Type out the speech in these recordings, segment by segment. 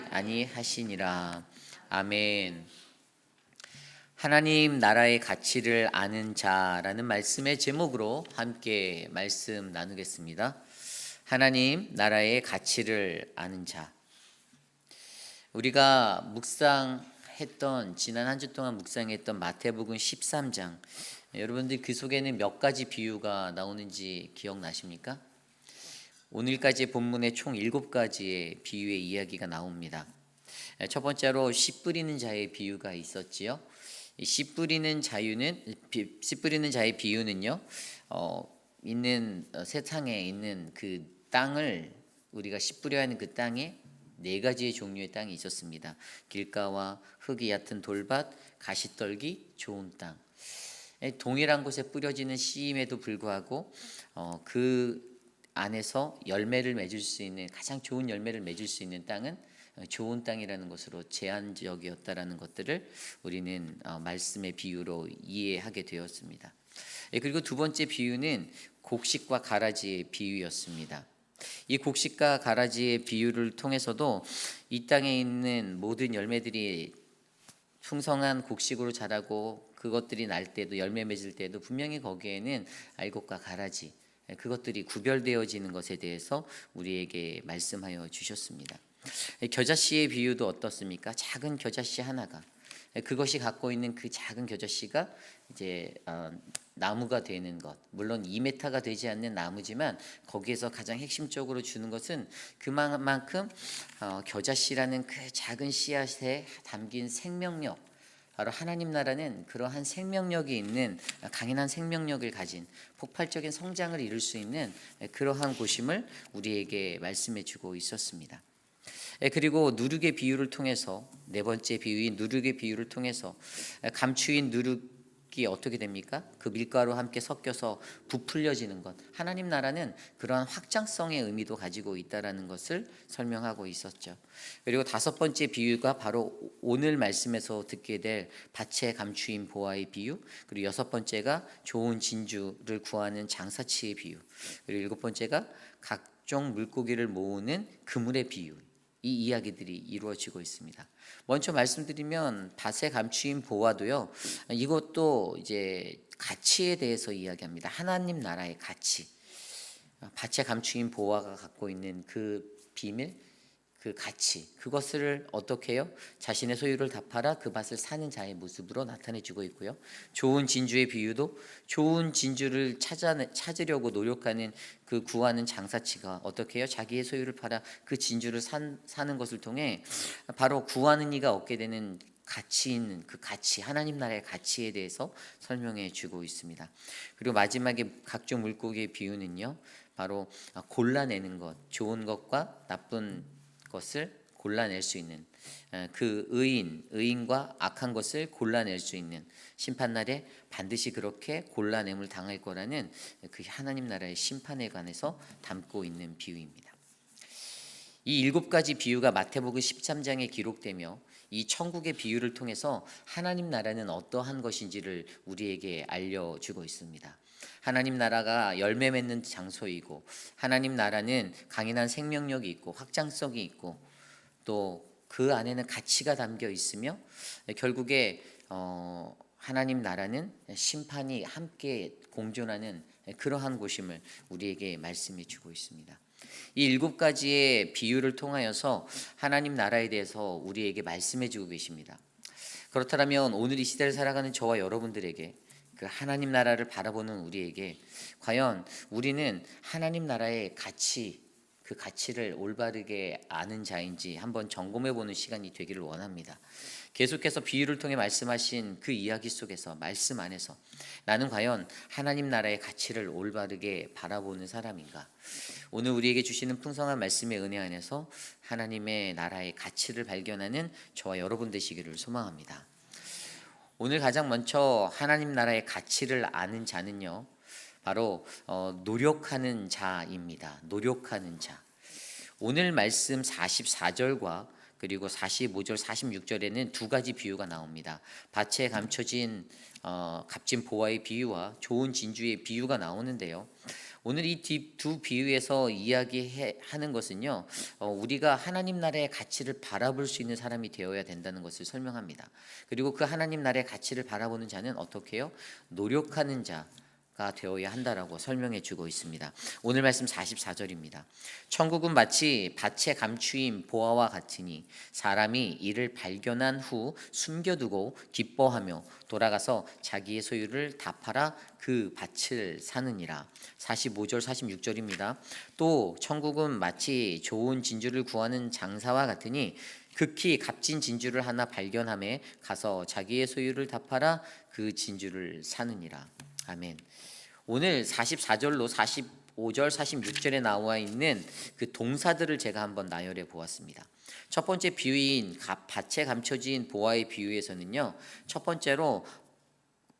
아니하시니라. 아멘. 하나님 나라의 가치를 아는 자라는 말씀의 제목으로 함께 말씀 나누겠습니다. 하나님 나라의 가치를 아는 자. 우리가 묵상했던 지난 한 주 동안 묵상했던 마태복음 13장, 여러분들 그 속에는 몇 가지 비유가 나오는지 기억나십니까? 오늘까지 본문에 총 7가지의 비유의 이야기가 나옵니다. 첫 번째로 씨 뿌리는 자의 비유가 있었지요. 씨 뿌리는 자의 비유는요, 있는 세상에 있는 그 땅을, 우리가 씨 뿌려야 하는 그 땅에 4가지의 종류의 땅이 있었습니다. 길가와 흙이 얕은 돌밭, 가시떨기, 좋은 땅. 동일한 곳에 뿌려지는 씨임에도 불구하고 그 안에서 열매를 맺을 수 있는, 가장 좋은 열매를 맺을 수 있는 땅은 좋은 땅이라는 것으로 제한적이었다라는 것들을 우리는 말씀의 비유로 이해하게 되었습니다. 그리고 두 번째 비유는 곡식과 가라지의 비유였습니다. 이 곡식과 가라지의 비유를 통해서도 이 땅에 있는 모든 열매들이 풍성한 곡식으로 자라고 그것들이 날 때도, 열매 맺을 때도 분명히 거기에는 알곡과 가라지, 그것들이 구별되어지는 것에 대해서 우리에게 말씀하여 주셨습니다. 겨자씨의 비유도 어떻습니까? 작은 겨자씨 하나가, 그것이 갖고 있는 그 작은 겨자씨가 이제 나무가 되는 것, 물론 2m가 되지 않는 나무지만 거기에서 가장 핵심적으로 주는 것은 그만큼 겨자씨라는 그 작은 씨앗에 담긴 생명력, 바로 하나님 나라는 그러한 생명력이 있는, 강인한 생명력을 가진, 폭발적인 성장을 이룰 수 있는 그러한 곳임을 우리에게 말씀해 주고 있었습니다. 그리고 누룩의 비유를 통해서, 네 번째 비유인 누룩의 비유를 통해서, 감추인 누룩이 어떻게 됩니까? 그 밀가루와 함께 섞여서 부풀려지는 것, 하나님 나라는 그러한 확장성의 의미도 가지고 있다는 것을 설명하고 있었죠. 그리고 5번째 비유가 바로 오늘 말씀에서 듣게 될 밭에 감추인 보화의 비유, 그리고 6번째가 좋은 진주를 구하는 장사치의 비유, 그리고 7번째가 각종 물고기를 모으는 그물의 비유, 이 이야기들이 이루어지고 있습니다. 먼저 말씀드리면 밭에 감추인 보화도요, 이것도 이제 가치에 대해서 이야기합니다. 하나님 나라의 가치, 밭에 감추인 보화가 갖고 있는 그 비밀, 그 가치, 그것을 어떻게 해요? 자신의 소유를 다 팔아 그 밭을 사는 자의 모습으로 나타내주고 있고요. 좋은 진주의 비유도 좋은 진주를 찾으려고 노력하는 그 구하는 장사치가 어떻게 해요? 자기의 소유를 팔아 그 진주를 사는 것을 통해 바로 구하는 이가 얻게 되는 가치 있는 그 가치, 하나님 나라의 가치에 대해서 설명해 주고 있습니다. 그리고 마지막에 각종 물고기의 비유는요, 바로 골라내는 것, 좋은 것과 나쁜 것을 골라낼 수 있는, 그 의인과 악한 것을 골라낼 수 있는, 심판날에 반드시 그렇게 골라냄을 당할 거라는 그 하나님 나라의 심판에 관해서 담고 있는 비유입니다. 이 7가지 비유가 마태복음 13장에 기록되며 이 천국의 비유를 통해서 하나님 나라는 어떠한 것인지를 우리에게 알려주고 있습니다. 하나님 나라가 열매 맺는 장소이고, 하나님 나라는 강인한 생명력이 있고 확장성이 있고, 또 그 안에는 가치가 담겨 있으며, 결국에 하나님 나라는 심판이 함께 공존하는 그러한 곳임을 우리에게 말씀해 주고 있습니다. 이 7가지의 비유를 통하여서 하나님 나라에 대해서 우리에게 말씀해 주고 계십니다. 그렇다면 오늘 이 시대를 살아가는 저와 여러분들에게, 그 하나님 나라를 바라보는 우리에게 과연 우리는 하나님 나라의 가치, 그 가치를 올바르게 아는 자인지 한번 점검해 보는 시간이 되기를 원합니다. 계속해서 비유를 통해 말씀하신 그 이야기 속에서, 말씀 안에서 나는 과연 하나님 나라의 가치를 올바르게 바라보는 사람인가? 오늘 우리에게 주시는 풍성한 말씀의 은혜 안에서 하나님의 나라의 가치를 발견하는 저와 여러분 되시기를 소망합니다. 오늘 가장 먼저 하나님 나라의 가치를 아는 자는요, 바로 노력하는 자입니다. 노력하는 자. 오늘 말씀 44절과 그리고 45절, 46절에는 2가지 비유가 나옵니다. 밭에 감춰진 값진 보화의 비유와 좋은 진주의 비유가 나오는데요, 오늘 이 두 비유에서 이야기하는 것은요, 우리가 하나님 나라의 가치를 바라볼 수 있는 사람이 되어야 된다는 것을 설명합니다. 그리고 그 하나님 나라의 가치를 바라보는 자는 어떻게 해요? 노력하는 자가 되어야 한다라고 설명해 주고 있습니다. 오늘 말씀 44절입니다. 천국은 마치 밭에 감추인 보화와 같으니 사람이 이를 발견한 후 숨겨두고 기뻐하며 돌아가서 자기의 소유를 다 팔아 그 밭을 사느니라. 45절 46절입니다. 또 천국은 마치 좋은 진주를 구하는 장사와 같으니 극히 값진 진주를 하나 발견함에 가서 자기의 소유를 다 팔아 그 진주를 사느니라. 아멘. 오늘 44절로 45절 46절에 나와 있는 그 동사들을 제가 한번 나열해 보았습니다. 첫 번째 비유인 밭에 감춰진 보화의 비유에서는요, 첫 번째로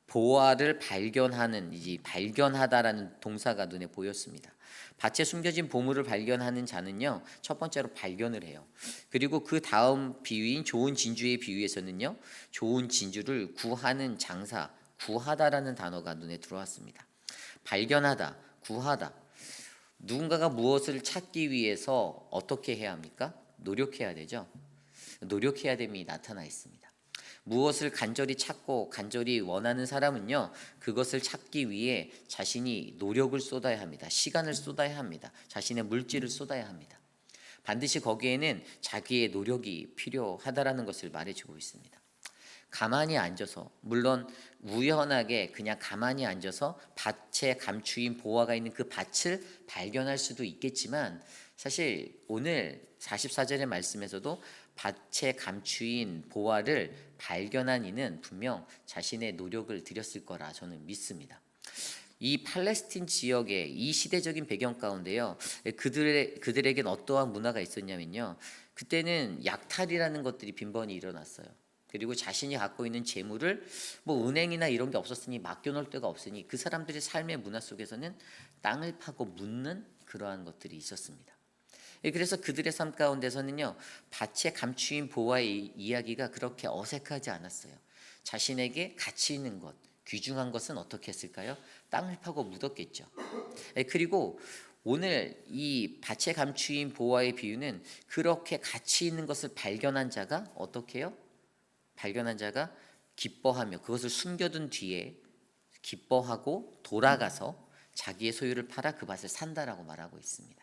보화를 발견하는, 이 발견하다라는 동사가 눈에 보였습니다. 밭에 숨겨진 보물을 발견하는 자는요, 첫 번째로 발견을 해요. 그리고 그 다음 비유인 좋은 진주의 비유에서는요, 좋은 진주를 구하는 장사, 구하다라는 단어가 눈에 들어왔습니다. 발견하다, 구하다. 누군가가 무엇을 찾기 위해서 어떻게 해야 합니까? 노력해야 되죠. 노력해야 됨이 나타나 있습니다. 무엇을 간절히 찾고 간절히 원하는 사람은요, 그것을 찾기 위해 자신이 노력을 쏟아야 합니다. 시간을 쏟아야 합니다. 자신의 물질을 쏟아야 합니다. 반드시 거기에는 자기의 노력이 필요하다라는 것을 말해주고 있습니다. 가만히 앉아서, 물론 우연하게 그냥 가만히 앉아서 밭에 감추인 보화가 있는 그 밭을 발견할 수도 있겠지만, 사실 오늘 44절의 말씀에서도 밭에 감추인 보화를 발견한 이는 분명 자신의 노력을 들였을 거라 저는 믿습니다. 이 팔레스틴 지역의 이 시대적인 배경 가운데요, 그들에겐 어떠한 문화가 있었냐면요, 그때는 약탈이라는 것들이 빈번히 일어났어요. 그리고 자신이 갖고 있는 재물을 뭐 은행이나 이런 게 없었으니 맡겨놓을 데가 없으니 그 사람들의 삶의 문화 속에서는 땅을 파고 묻는 그러한 것들이 있었습니다. 그래서 그들의 삶 가운데서는요, 밭에 감추인 보화의 이야기가 그렇게 어색하지 않았어요. 자신에게 가치 있는 것, 귀중한 것은 어떻게 했을까요? 땅을 파고 묻었겠죠. 그리고 오늘 이 밭에 감추인 보화의 비유는 그렇게 가치 있는 것을 발견한 자가 어떻게 해요? 발견한 자가 기뻐하며 그것을 숨겨둔 뒤에 기뻐하고 돌아가서 자기의 소유를 팔아 그 밭을 산다라고 말하고 있습니다.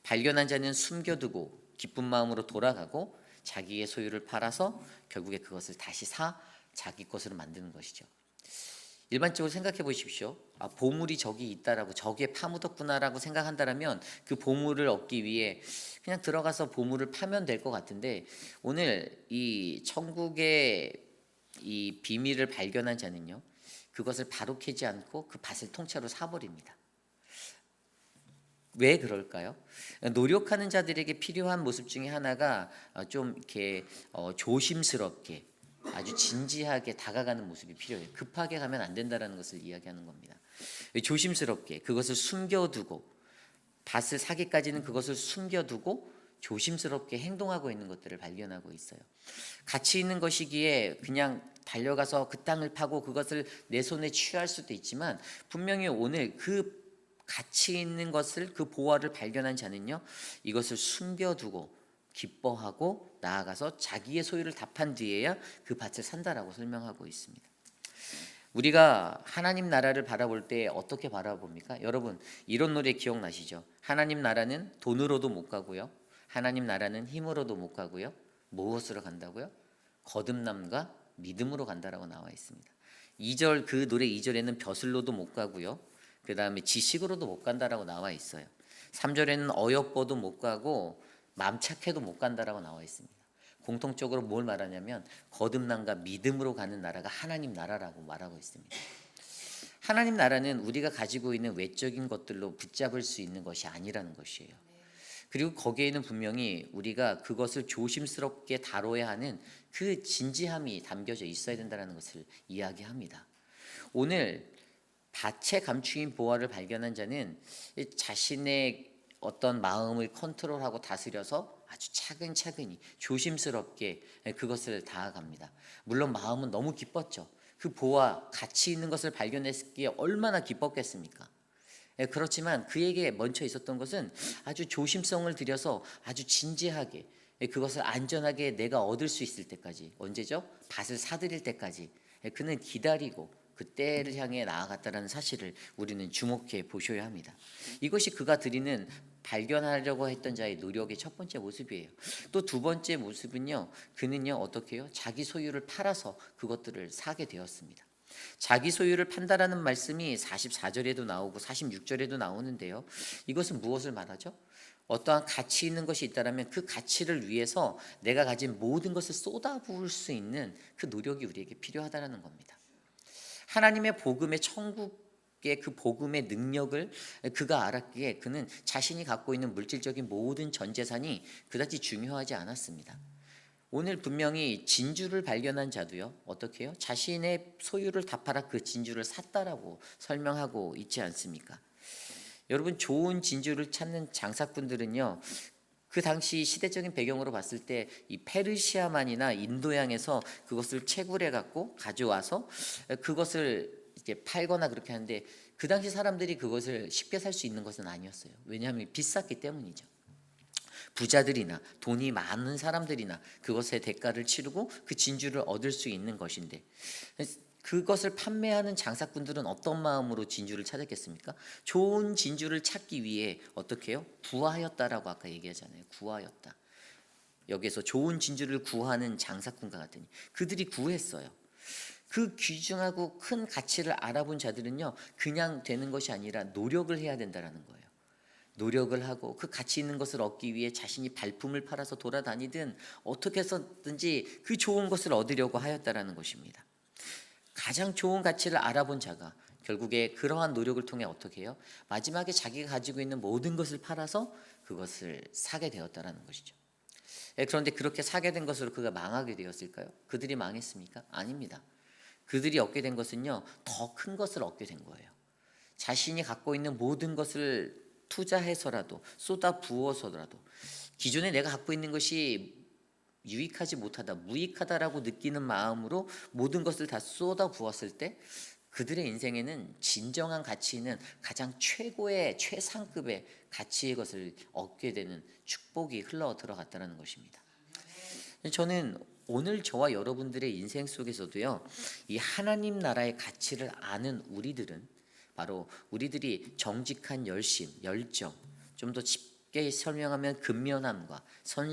발견한 자는 숨겨두고 기쁜 마음으로 돌아가고 자기의 소유를 팔아서 결국에 그것을 다시 사 자기 것으로 만드는 것이죠. 일반적으로 생각해 보십시오. 보물이 저기 있다라고, 저기에 파묻었구나라고 생각한다면 그 보물을 얻기 위해 그냥 들어가서 보물을 파면 될 것 같은데, 오늘 이 천국의 이 비밀을 발견한 자는요, 그것을 바로 캐지 않고 그 밭을 통째로 사버립니다. 왜 그럴까요? 노력하는 자들에게 필요한 모습 중에 하나가 좀 이렇게 조심스럽게, 아주 진지하게 다가가는 모습이 필요해요. 급하게 가면 안 된다라는 것을 이야기하는 겁니다. 조심스럽게 그것을 숨겨두고, 밭을 사기까지는 그것을 숨겨두고 조심스럽게 행동하고 있는 것들을 발견하고 있어요. 가치 있는 것이기에 그냥 달려가서 그 땅을 파고 그것을 내 손에 취할 수도 있지만, 분명히 오늘 그 가치 있는 것을, 그 보화를 발견한 자는요, 이것을 숨겨두고 기뻐하고 나아가서 자기의 소유를 다 판 뒤에야 그 밭을 산다라고 설명하고 있습니다. 우리가 하나님 나라를 바라볼 때 어떻게 바라봅니까? 여러분, 이런 노래 기억나시죠? 하나님 나라는 돈으로도 못 가고요, 하나님 나라는 힘으로도 못 가고요, 무엇으로 간다고요? 거듭남과 믿음으로 간다라고 나와 있습니다. 2절, 그 노래 2절에는 벼슬로도 못 가고요, 그 다음에 지식으로도 못 간다라고 나와 있어요. 3절에는 어여뻐도 못 가고 마음 착해도 못 간다라고 나와 있습니다. 공통적으로 뭘 말하냐면 거듭남과 믿음으로 가는 나라가 하나님 나라라고 말하고 있습니다. 하나님 나라는 우리가 가지고 있는 외적인 것들로 붙잡을 수 있는 것이 아니라는 것이에요. 그리고 거기에는 분명히 우리가 그것을 조심스럽게 다뤄야 하는 그 진지함이 담겨져 있어야 된다는 것을 이야기합니다. 오늘 밭에 감추인 보화를 발견한 자는 자신의 어떤 마음을 컨트롤하고 다스려서 아주 차근차근히 조심스럽게 그것을 다가갑니다. 물론 마음은 너무 기뻤죠. 그 보화, 가치 있는 것을 발견했기에 얼마나 기뻤겠습니까? 그렇지만 그에게 먼저 있었던 것은 아주 조심성을 들여서 아주 진지하게 그것을 안전하게 내가 얻을 수 있을 때까지, 언제죠? 밭을 사들일 때까지 그는 기다리고 그 때를 향해 나아갔다는 사실을 우리는 주목해 보셔야 합니다. 이것이 그가 드리는 발견하려고 했던 자의 노력의 첫 번째 모습이에요. 또 두 번째 모습은요, 그는요 어떻게 해요? 자기 소유를 팔아서 그것들을 사게 되었습니다. 자기 소유를 판다라는 말씀이 44절에도 나오고 46절에도 나오는데요, 이것은 무엇을 말하죠? 어떠한 가치 있는 것이 있다면 그 가치를 위해서 내가 가진 모든 것을 쏟아부을 수 있는 그 노력이 우리에게 필요하다는 겁니다. 하나님의 복음의 천국의 그 복음의 능력을 그가 알았기에 그는 자신이 갖고 있는 물질적인 모든 전 재산이 그다지 중요하지 않았습니다. 오늘 분명히 진주를 발견한 자도요, 어떻게 해요? 자신의 소유를 다 팔아 그 진주를 샀다라고 설명하고 있지 않습니까? 여러분, 좋은 진주를 찾는 장사꾼들은요, 그 당시 시대적인 배경으로 봤을 때 이 페르시아만이나 인도양에서 그것을 채굴해 갖고 가져와서 그것을 이제 팔거나 그렇게 하는데, 그 당시 사람들이 그것을 쉽게 살 수 있는 것은 아니었어요. 왜냐하면 비쌌기 때문이죠. 부자들이나 돈이 많은 사람들이나 그것의 대가를 치르고 그 진주를 얻을 수 있는 것인데, 그것을 판매하는 장사꾼들은 어떤 마음으로 진주를 찾았겠습니까? 좋은 진주를 찾기 위해 어떻게 해요? 구하였다라고 아까 얘기하잖아요. 구하였다. 여기에서 좋은 진주를 구하는 장사꾼과 같으니 그들이 구했어요. 그 귀중하고 큰 가치를 알아본 자들은요, 그냥 되는 것이 아니라 노력을 해야 된다는 거예요. 노력을 하고 그 가치 있는 것을 얻기 위해 자신이 발품을 팔아서 돌아다니든 어떻게 해서든지 그 좋은 것을 얻으려고 하였다라는 것입니다. 가장 좋은 가치를 알아본 자가 결국에 그러한 노력을 통해 어떻게 해요? 마지막에 자기가 가지고 있는 모든 것을 팔아서 그것을 사게 되었다라는 것이죠. 그런데 그렇게 사게 된 것으로 그가 망하게 되었을까요? 그들이 망했습니까? 아닙니다. 그들이 얻게 된 것은요, 더 큰 것을 얻게 된 거예요. 자신이 갖고 있는 모든 것을 투자해서라도, 쏟아 부어서라도, 기존에 내가 갖고 있는 것이 유익하지 못하다, 무익하다라고 느끼는 마음으로 모든 것을 다 쏟아 부었을 때 그들의 인생에는 진정한 가치는 가장 최고의 최상급의 가치의 것을 얻게 되는 축복이 흘러 들어갔다는 것입니다. 저는 오늘 저와 여러분들의 인생 속에서도요, 이 하나님 나라의 가치를 아는 우리들은 바로 우리들이 정직한 열심, 열정, 좀 더 쉽게 설명하면 근면함과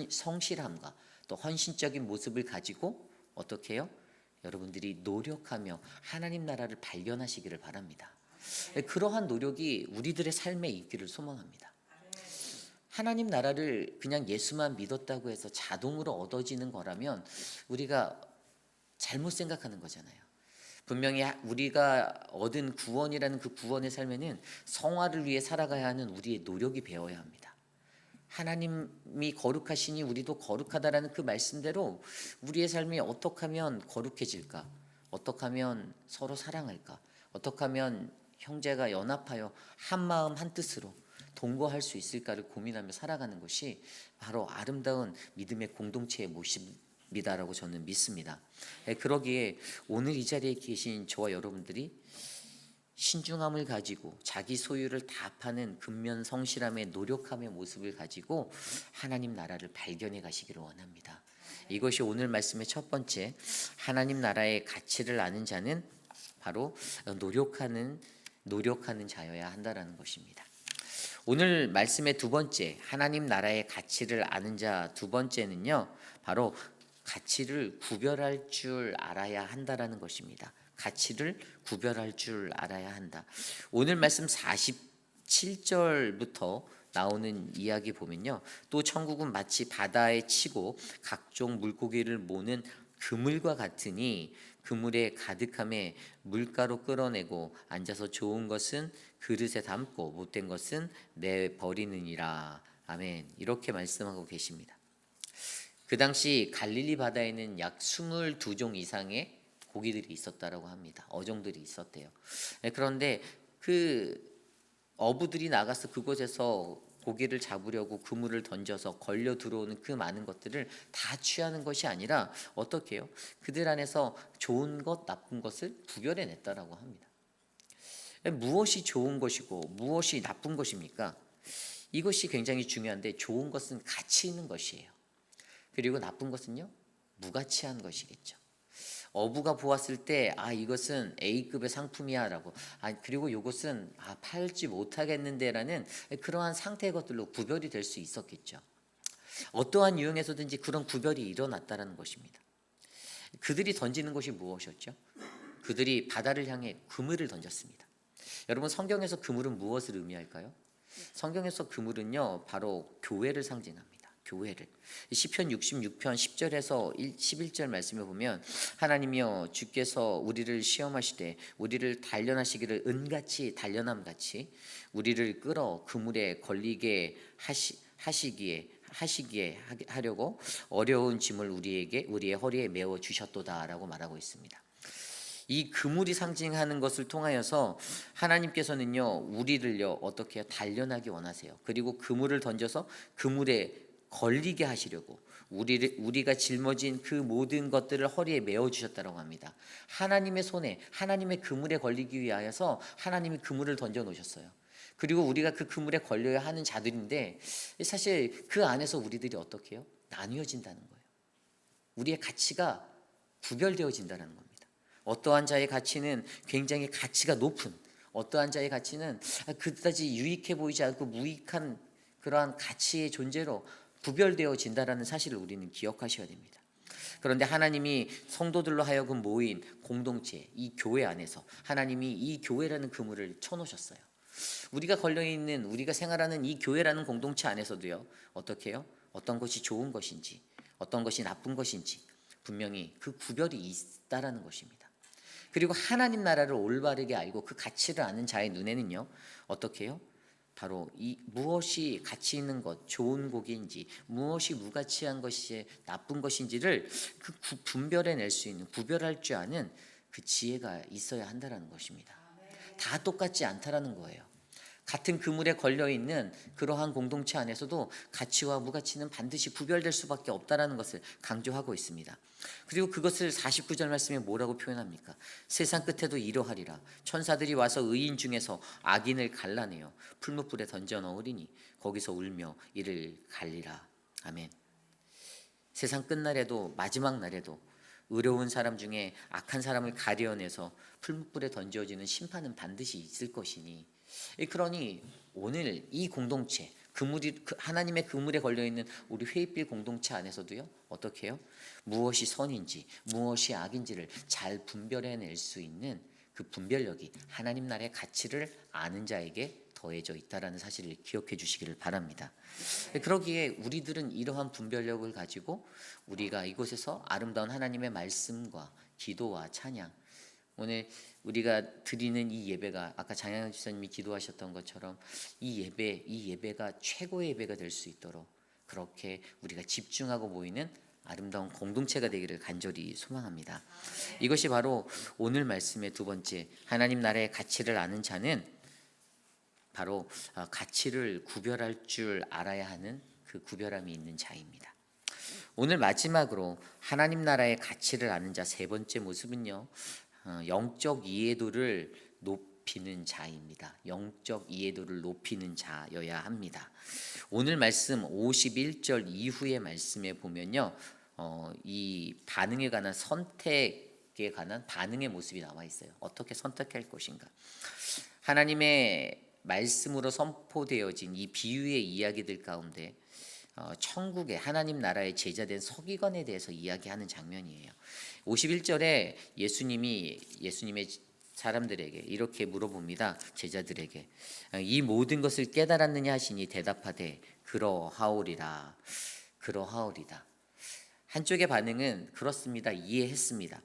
성실함과 또 헌신적인 모습을 가지고 어떻게 해요? 여러분들이 노력하며 하나님 나라를 발견하시기를 바랍니다. 그러한 노력이 우리들의 삶에 있기를 소망합니다. 하나님 나라를 그냥 예수만 믿었다고 해서 자동으로 얻어지는 거라면 우리가 잘못 생각하는 거잖아요. 분명히 우리가 얻은 구원이라는 그 구원의 삶에는 성화를 위해 살아가야 하는 우리의 노력이 배어야 합니다. 하나님이 거룩하시니 우리도 거룩하다라는 그 말씀대로 우리의 삶이 어떻게 하면 거룩해질까? 어떻게 하면 서로 사랑할까? 어떻게 하면 형제가 연합하여 한 마음 한 뜻으로 동거할 수 있을까를 고민하며 살아가는 것이 바로 아름다운 믿음의 공동체의 모습이다라고 저는 믿습니다. 그러기에 오늘 이 자리에 계신 저와 여러분들이 신중함을 가지고 자기 소유를 다 파는 근면 성실함의 노력함의 모습을 가지고 하나님 나라를 발견해 가시기를 원합니다. 이것이 오늘 말씀의 첫 번째, 하나님 나라의 가치를 아는 자는 바로 노력하는 자여야 한다라는 것입니다. 오늘 말씀의 두 번째, 하나님 나라의 가치를 아는 자 두 번째는요, 바로 가치를 구별할 줄 알아야 한다라는 것입니다. 가치를 구별할 줄 알아야 한다. 오늘 말씀 47절부터 나오는 이야기 보면요, 또 천국은 마치 바다에 치고 각종 물고기를 모는 그물과 같으니 그물에 가득함에 물가로 끌어내고 앉아서 좋은 것은 그릇에 담고 못된 것은 내버리느니라. 아멘. 이렇게 말씀하고 계십니다. 그 당시 갈릴리 바다에는 약 22종 이상의 고기들이 있었다라고 합니다. 어종들이 있었대요. 그런데 그 어부들이 나가서 그곳에서 고기를 잡으려고 그물을 던져서 걸려 들어오는 그 많은 것들을 다 취하는 것이 아니라 어떻게 해요? 그들 안에서 좋은 것, 나쁜 것을 구별해냈다라고 합니다. 무엇이 좋은 것이고 무엇이 나쁜 것입니까? 이것이 굉장히 중요한데, 좋은 것은 가치 있는 것이에요. 그리고 나쁜 것은요, 무가치한 것이겠죠. 어부가 보았을 때 이것은 A급의 상품이야라고, 그리고 이것은 팔지 못하겠는데라는 그러한 상태의 것들로 구별이 될 수 있었겠죠. 어떠한 유형에서든지 그런 구별이 일어났다라는 것입니다. 그들이 던지는 것이 무엇이었죠? 그들이 바다를 향해 그물을 던졌습니다. 여러분, 성경에서 그물은 무엇을 의미할까요? 성경에서 그물은요, 바로 교회를 상징합니다. 교회를. 시편 66편 10절에서 11절 말씀에 보면, 하나님이여 주께서 우리를 시험하시되 우리를 단련하시기를 은같이 단련함같이 우리를 끌어 그물에 걸리게 하시기에 하려고 어려운 짐을 우리의 허리에 메워 주셨도다라고 말하고 있습니다. 이 그물이 상징하는 것을 통하여서 하나님께서는요, 우리를요 어떻게 해요? 단련하기 원하세요. 그리고 그물을 던져서 그물에 걸리게 하시려고 우리가 짊어진 그 모든 것들을 허리에 메어 주셨다고 합니다. 하나님의 손에, 하나님의 그물에 걸리기 위하여서 하나님이 그물을 던져 놓으셨어요. 그리고 우리가 그 그물에 걸려야 하는 자들인데, 사실 그 안에서 우리들이 어떻게 해요? 나뉘어진다는 거예요. 우리의 가치가 구별되어진다는 겁니다. 어떠한 자의 가치는 굉장히 가치가 높은, 어떠한 자의 가치는 그다지 유익해 보이지 않고 무익한 그러한 가치의 존재로 구별되어진다라는 사실을 우리는 기억하셔야 됩니다. 그런데 하나님이 성도들로 하여금 모인 공동체, 이 교회 안에서 하나님이 이 교회라는 그물을 쳐놓으셨어요. 우리가 걸려있는, 우리가 생활하는 이 교회라는 공동체 안에서도요, 어떻게 해요? 어떤 것이 좋은 것인지 어떤 것이 나쁜 것인지 분명히 그 구별이 있다라는 것입니다. 그리고 하나님 나라를 올바르게 알고 그 가치를 아는 자의 눈에는요, 어떻게 해요? 바로 이 무엇이 가치 있는 것, 좋은 고기인지, 무엇이 무가치한 것이 나쁜 것인지를 그 분별해낼 수 있는, 구별할 줄 아는 그 지혜가 있어야 한다는 것입니다. 다 똑같지 않다라는 거예요. 같은 그물에 걸려있는 그러한 공동체 안에서도 가치와 무가치는 반드시 구별될 수밖에 없다라는 것을 강조하고 있습니다. 그리고 그것을 49절 말씀에 뭐라고 표현합니까? 세상 끝에도 이러하리라. 천사들이 와서 의인 중에서 악인을 갈라내어 풀무불에 던져 넣으리니 거기서 울며 이를 갈리라. 아멘. 세상 끝날에도, 마지막 날에도 의로운 사람 중에 악한 사람을 가려내서 풀무불에 던져지는 심판은 반드시 있을 것이니, 그러니 오늘 이 공동체, 하나님의 그물에 걸려있는 우리 회의빌 공동체 안에서도요, 어떻게 해요? 무엇이 선인지 무엇이 악인지를 잘 분별해낼 수 있는 그 분별력이 하나님 나라의 가치를 아는 자에게 더해져 있다라는 사실을 기억해 주시기를 바랍니다. 그러기에 우리들은 이러한 분별력을 가지고 우리가 이곳에서 아름다운 하나님의 말씀과 기도와 찬양, 오늘 우리가 드리는 이 예배가 아까 장영현 집사님이 기도하셨던 것처럼 이 예배가 최고의 예배가 될 수 있도록 그렇게 우리가 집중하고 모이는 아름다운 공동체가 되기를 간절히 소망합니다. 이것이 바로 오늘 말씀의 두 번째, 하나님 나라의 가치를 아는 자는 바로 가치를 구별할 줄 알아야 하는 그 구별함이 있는 자입니다. 오늘 마지막으로 하나님 나라의 가치를 아는 자 세 번째 모습은요, 영적 이해도를 높이는 자입니다. 영적 이해도를 높이는 자여야 합니다. 오늘 말씀 51절 이후의 말씀에 보면요, 이 반응에 관한, 선택에 관한 반응의 모습이 나와 있어요. 어떻게 선택할 것인가. 하나님의 말씀으로 선포되어진 이 비유의 이야기들 가운데 천국의 하나님 나라의 제자된 서기관에 대해서 이야기하는 장면이에요. 51절에 예수님의 사람들에게 이렇게 물어봅니다. 제자들에게 이 모든 것을 깨달았느냐 하시니 대답하되 그러하오리라. 그러하오리다. 한쪽의 반응은 그렇습니다, 이해했습니다.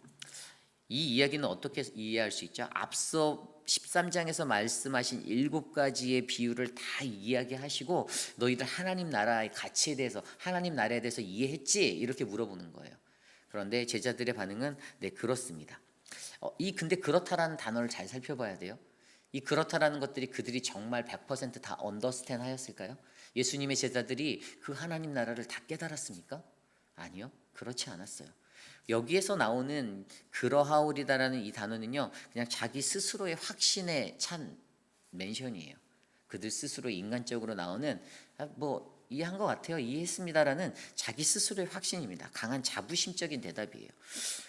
이 이야기는 어떻게 이해할 수 있죠? 앞서 13장에서 말씀하신 7가지의 비유를 다 이야기하시고 너희들 하나님 나라의 가치에 대해서, 하나님 나라에 대해서 이해했지? 이렇게 물어보는 거예요. 그런데 제자들의 반응은 네, 그렇습니다. 근데 그렇다라는 단어를 잘 살펴봐야 돼요. 이 그렇다라는 것들이 그들이 정말 100% 다 언더스탠 하였을까요? 예수님의 제자들이 그 하나님 나라를 다 깨달았습니까? 아니요, 그렇지 않았어요. 여기에서 나오는 그러하오리다라는 이 단어는요, 그냥 자기 스스로의 확신에 찬 멘션이에요. 그들 스스로 인간적으로 나오는 뭐 이해한 것 같아요, 이해했습니다라는 자기 스스로의 확신입니다. 강한 자부심적인 대답이에요.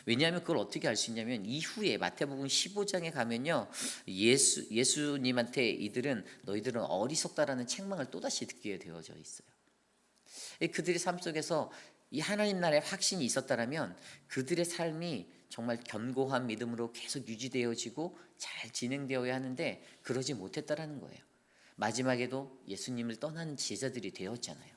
왜냐하면 그걸 어떻게 알 수 있냐면 이후에 마태복음 15장에 가면요, 예수님한테 이들은 너희들은 어리석다라는 책망을 또다시 듣게 되어져 있어요. 그들의 삶 속에서 이 하나님 나라의 확신이 있었다라면 그들의 삶이 정말 견고한 믿음으로 계속 유지되어지고 잘 진행되어야 하는데 그러지 못했다라는 거예요. 마지막에도 예수님을 떠나는 제자들이 되었잖아요.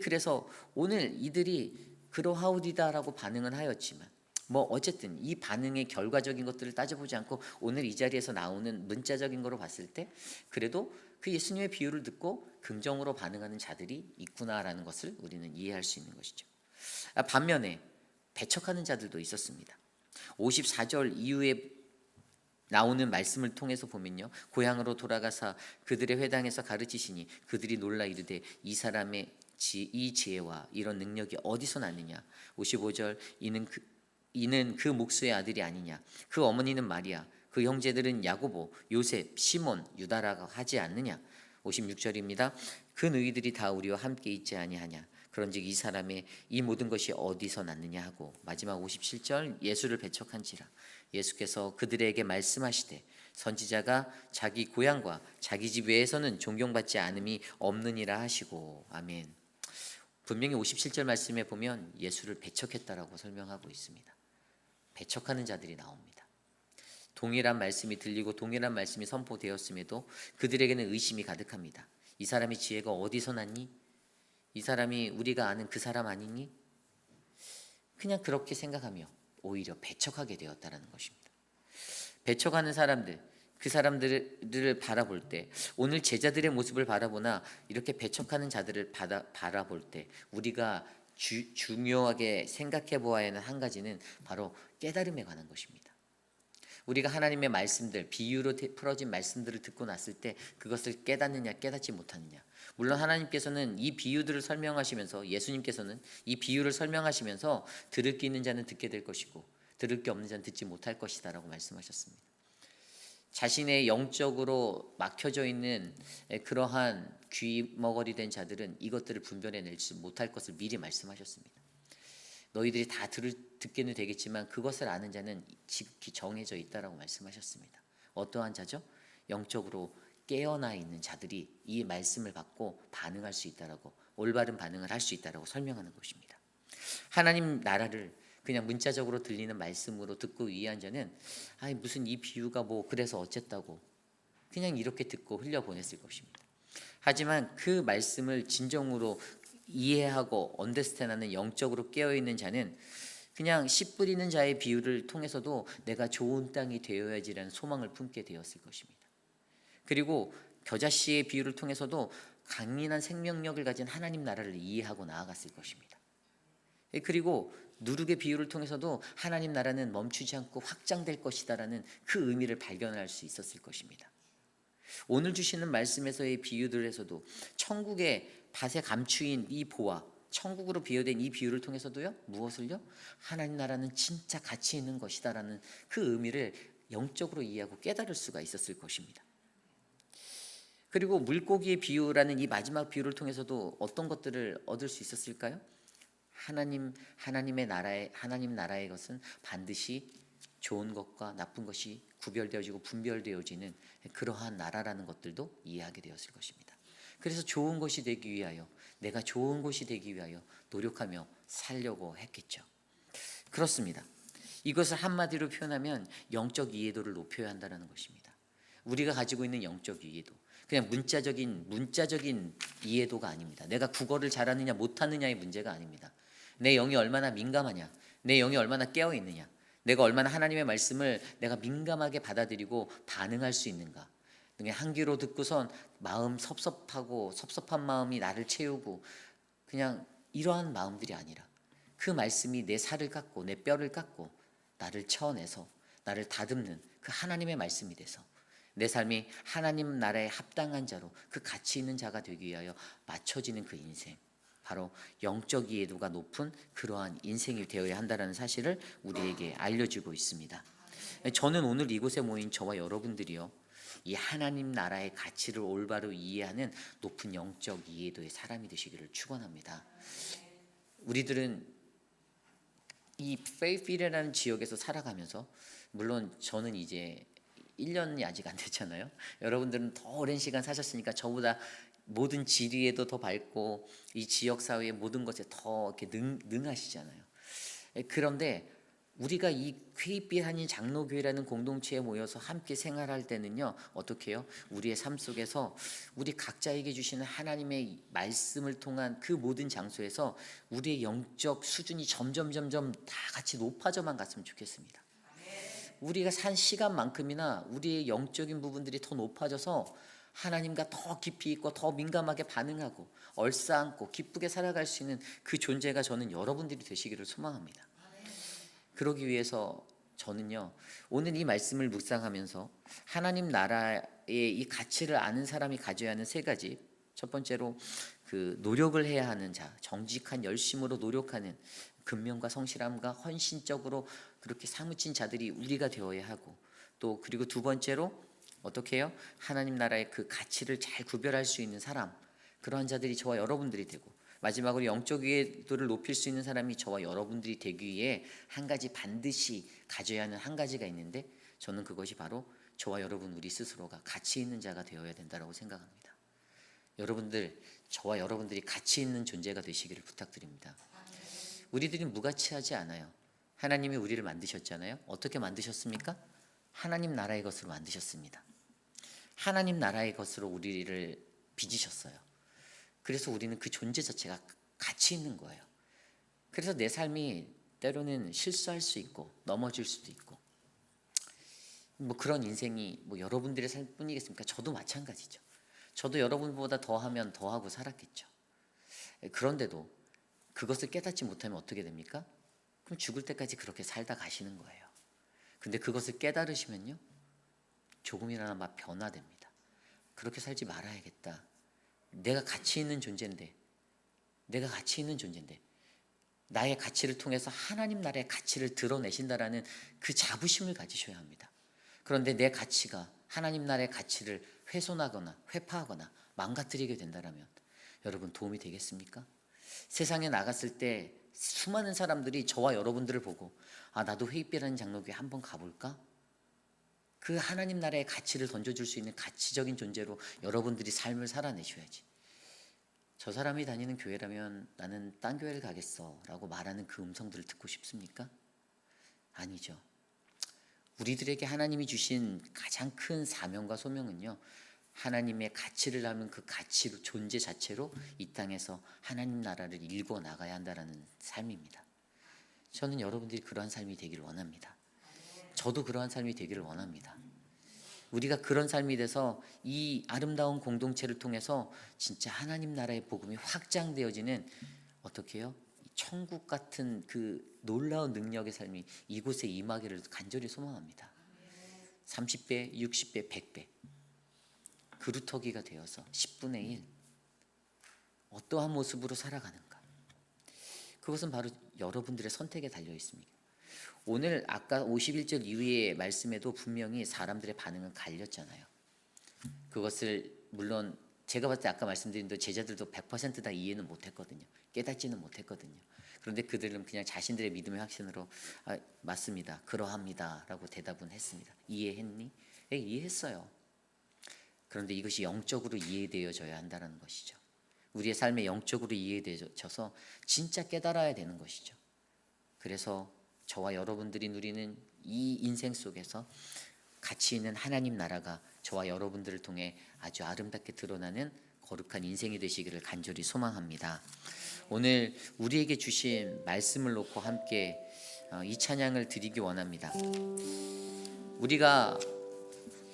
그래서 오늘 이들이 그러하오리다라고 반응은 하였지만 뭐 어쨌든 이 반응의 결과적인 것들을 따져보지 않고 오늘 이 자리에서 나오는 문자적인 거로 봤을 때 그래도 그 예수님의 비유를 듣고 긍정으로 반응하는 자들이 있구나라는 것을 우리는 이해할 수 있는 것이죠. 반면에 배척하는 자들도 있었습니다. 54절 이후에 나오는 말씀을 통해서 보면요, 고향으로 돌아가사 그들의 회당에서 가르치시니 그들이 놀라 이르되 이 사람의 이 지혜와 이런 능력이 어디서 났느냐. 55절 이는 그 목수의 아들이 아니냐. 그 어머니는 마리아, 그 형제들은 야고보, 요셉, 시몬, 유다라고 하지 않느냐. 56절입니다. 그 너희들이 다 우리와 함께 있지 아니하냐. 그런즉 이 사람의 이 모든 것이 어디서 났느냐 하고, 마지막 57절 예수를 배척한지라 예수께서 그들에게 말씀하시되 선지자가 자기 고향과 자기 집 외에서는 존경받지 않음이 없느니라 하시고. 아멘. 분명히 57절 말씀에 보면 예수를 배척했다라고 설명하고 있습니다. 배척하는 자들이 나옵니다. 동일한 말씀이 들리고 동일한 말씀이 선포되었음에도 그들에게는 의심이 가득합니다. 이 사람의 지혜가 어디서 났니? 이 사람이 우리가 아는 그 사람 아니니? 그냥 그렇게 생각하며 오히려 배척하게 되었다는 것입니다. 배척하는 사람들, 그 사람들을 바라볼 때, 오늘 제자들의 모습을 바라보나 이렇게 배척하는 자들을 바라볼 때 우리가 중요하게 생각해 보아야 하는 한 가지는 바로 깨달음에 관한 것입니다. 우리가 하나님의 말씀들, 비유로 풀어진 말씀들을 듣고 났을 때 그것을 깨닫느냐 깨닫지 못하느냐. 물론 하나님께서는 이 비유들을 설명하시면서, 예수님께서는 이 비유를 설명하시면서 들을 게 있는 자는 듣게 될 것이고 들을 게 없는 자는 듣지 못할 것이다 라고 말씀하셨습니다. 자신의 영적으로 막혀져 있는 그러한 귀머거리 된 자들은 이것들을 분별해내지 못할 것을 미리 말씀하셨습니다. 너희들이 다 듣게는 되겠지만 그것을 아는 자는 지극히 정해져 있다라고 말씀하셨습니다. 어떠한 자죠? 영적으로 깨어나 있는 자들이 이 말씀을 받고 반응할 수 있다라고, 올바른 반응을 할 수 있다라고 설명하는 것입니다. 하나님 나라를 그냥 문자적으로 들리는 말씀으로 듣고 이해한 자는 무슨 이 비유가 뭐 그래서 어쨌다고 그냥 이렇게 듣고 흘려보냈을 것입니다. 하지만 그 말씀을 진정으로 이해하고 언더스탠하는 영적으로 깨어있는 자는 그냥 씨 뿌리는 자의 비유를 통해서도 내가 좋은 땅이 되어야지라는 소망을 품게 되었을 것입니다. 그리고 겨자씨의 비유를 통해서도 강인한 생명력을 가진 하나님 나라를 이해하고 나아갔을 것입니다. 그리고 누룩의 비유를 통해서도 하나님 나라는 멈추지 않고 확장될 것이다라는 그 의미를 발견할 수 있었을 것입니다. 오늘 주시는 말씀에서의 비유들에서도 천국의 밭에 감추인 이 보화, 천국으로 비유된 이 비유를 통해서도요, 무엇을요? 하나님 나라는 진짜 가치 있는 것이다라는 그 의미를 영적으로 이해하고 깨달을 수가 있었을 것입니다. 그리고 물고기의 비유라는 이 마지막 비유를 통해서도 어떤 것들을 얻을 수 있었을까요? 하나님 나라의 것은 반드시 좋은 것과 나쁜 것이 구별되어지고 분별되어지는 그러한 나라라는 것들도 이해하게 되었을 것입니다. 그래서 좋은 것이 되기 위하여, 내가 좋은 것이 되기 위하여 노력하며 살려고 했겠죠. 그렇습니다. 이것을 한마디로 표현하면 영적 이해도를 높여야 한다는 것입니다. 우리가 가지고 있는 영적 이해도, 그냥 문자적인 이해도가 아닙니다. 내가 국어를 잘하느냐 못하느냐의 문제가 아닙니다. 내 영이 얼마나 민감하냐, 내 영이 얼마나 깨어 있느냐, 내가 얼마나 하나님의 말씀을 내가 민감하게 받아들이고 반응할 수 있는가. 그냥 한 귀로 듣고선 마음 섭섭한 마음이 나를 채우고 그냥 이러한 마음들이 아니라 그 말씀이 내 살을 깎고 내 뼈를 깎고 나를 쳐내서 나를 다듬는 그 하나님의 말씀이 돼서 내 삶이 하나님 나라에 합당한 자로 그 가치 있는 자가 되기 위하여 맞춰지는 그 인생, 바로 영적 이해도가 높은 그러한 인생이 되어야 한다는 사실을 우리에게 알려주고 있습니다. 저는 오늘 이곳에 모인 저와 여러분들이요, 이 하나님 나라의 가치를 올바로 이해하는 높은 영적 이해도의 사람이 되시기를 축원합니다. 우리들은 이 페이필이라는 지역에서 살아가면서, 물론 저는 이제 1년이 아직 안 됐잖아요. 여러분들은 더 오랜 시간 사셨으니까 저보다 모든 지리에도 더 밝고 이 지역 사회의 모든 것에 더 이렇게 능하시잖아요. 그런데 우리가 이 퀘이빛 한인 장로교회라는 공동체에 모여서 함께 생활할 때는요, 어떻게 해요? 우리의 삶 속에서 우리 각자에게 주시는 하나님의 말씀을 통한 그 모든 장소에서 우리의 영적 수준이 점점 다 같이 높아져만 갔으면 좋겠습니다. 우리가 산 시간만큼이나 우리의 영적인 부분들이 더 높아져서 하나님과 더 깊이 있고 더 민감하게 반응하고 얼싸안고 기쁘게 살아갈 수 있는 그 존재가 저는 여러분들이 되시기를 소망합니다. 그러기 위해서 저는요, 오늘 이 말씀을 묵상하면서 하나님 나라의 이 가치를 아는 사람이 가져야 하는 세 가지, 첫 번째로 그 노력을 해야 하는 자, 정직한 열심으로 노력하는 근면과 성실함과 헌신적으로 그렇게 사무친 자들이 우리가 되어야 하고, 또 그리고 두 번째로 어떻게 해요? 하나님 나라의 그 가치를 잘 구별할 수 있는 사람, 그러한 자들이 저와 여러분들이 되고, 마지막으로 영적 이해도를 높일 수 있는 사람이 저와 여러분들이 되기 위해 한 가지 반드시 가져야 하는 한 가지가 있는데, 저는 그것이 바로 저와 여러분 우리 스스로가 가치 있는 자가 되어야 된다고 생각합니다. 여러분들, 저와 여러분들이 가치 있는 존재가 되시기를 부탁드립니다. 우리들이 무가치하지 않아요. 하나님이 우리를 만드셨잖아요. 어떻게 만드셨습니까? 하나님 나라의 것으로 만드셨습니다. 하나님 나라의 것으로 우리를 빚으셨어요. 그래서 우리는 그 존재 자체가 가치 있는 거예요. 그래서 내 삶이 때로는 실수할 수 있고 넘어질 수도 있고, 뭐 그런 인생이 뭐 여러분들의 삶뿐이겠습니까? 저도 마찬가지죠. 저도 여러분보다 더하면 더하고 살았겠죠. 그런데도 그것을 깨닫지 못하면 어떻게 됩니까? 그럼 죽을 때까지 그렇게 살다 가시는 거예요. 근데 그것을 깨달으시면요, 조금이나마 변화됩니다. 그렇게 살지 말아야겠다. 내가 가치 있는 존재인데, 나의 가치를 통해서 하나님 나라의 가치를 드러내신다라는 그 자부심을 가지셔야 합니다. 그런데 내 가치가 하나님 나라의 가치를 훼손하거나 회파하거나 망가뜨리게 된다면 여러분 도움이 되겠습니까? 세상에 나갔을 때 수많은 사람들이 저와 여러분들을 보고, 아, 나도 회의비라는 장로교회 한번 가볼까? 그 하나님 나라의 가치를 던져줄 수 있는 가치적인 존재로 여러분들이 삶을 살아내셔야지. 저 사람이 다니는 교회라면 나는 딴 교회를 가겠어 라고 말하는 그 음성들을 듣고 싶습니까? 아니죠. 우리들에게 하나님이 주신 가장 큰 사명과 소명은요, 하나님의 가치를 하는 그 가치로, 존재 자체로 이 땅에서 하나님 나라를 일궈 나가야 한다는 삶입니다. 저는 여러분들이 그러한 삶이 되기를 원합니다. 저도 그러한 삶이 되기를 원합니다. 우리가 그런 삶이 돼서 이 아름다운 공동체를 통해서 진짜 하나님 나라의 복음이 확장되어지는, 어떻게 해요? 천국 같은 그 놀라운 능력의 삶이 이곳에 임하기를 간절히 소망합니다. 30배, 60배, 100배 그루터기가 되어서 10분의 1 어떠한 모습으로 살아가는가, 그것은 바로 여러분들의 선택에 달려 있습니다. 오늘 아까 51절 이후의 말씀에도 분명히 사람들의 반응은 갈렸잖아요. 그것을 물론 제가 봤을 때 아까 말씀드린 대로 제자들도 100% 다 이해는 못했거든요. 깨닫지는 못했거든요. 그런데 그들은 그냥 자신들의 믿음의 확신으로 아, 맞습니다, 그러합니다 라고 대답은 했습니다. 이해했니? 네, 이해했어요. 그런데 이것이 영적으로 이해되어져야 한다는 것이죠. 우리의 삶에 영적으로 이해되어져서 진짜 깨달아야 되는 것이죠. 그래서 저와 여러분들이 누리는 이 인생 속에서 가치 있는 하나님 나라가 저와 여러분들을 통해 아주 아름답게 드러나는 거룩한 인생이 되시기를 간절히 소망합니다. 오늘 우리에게 주신 말씀을 놓고 함께 이 찬양을 드리기 원합니다. 우리가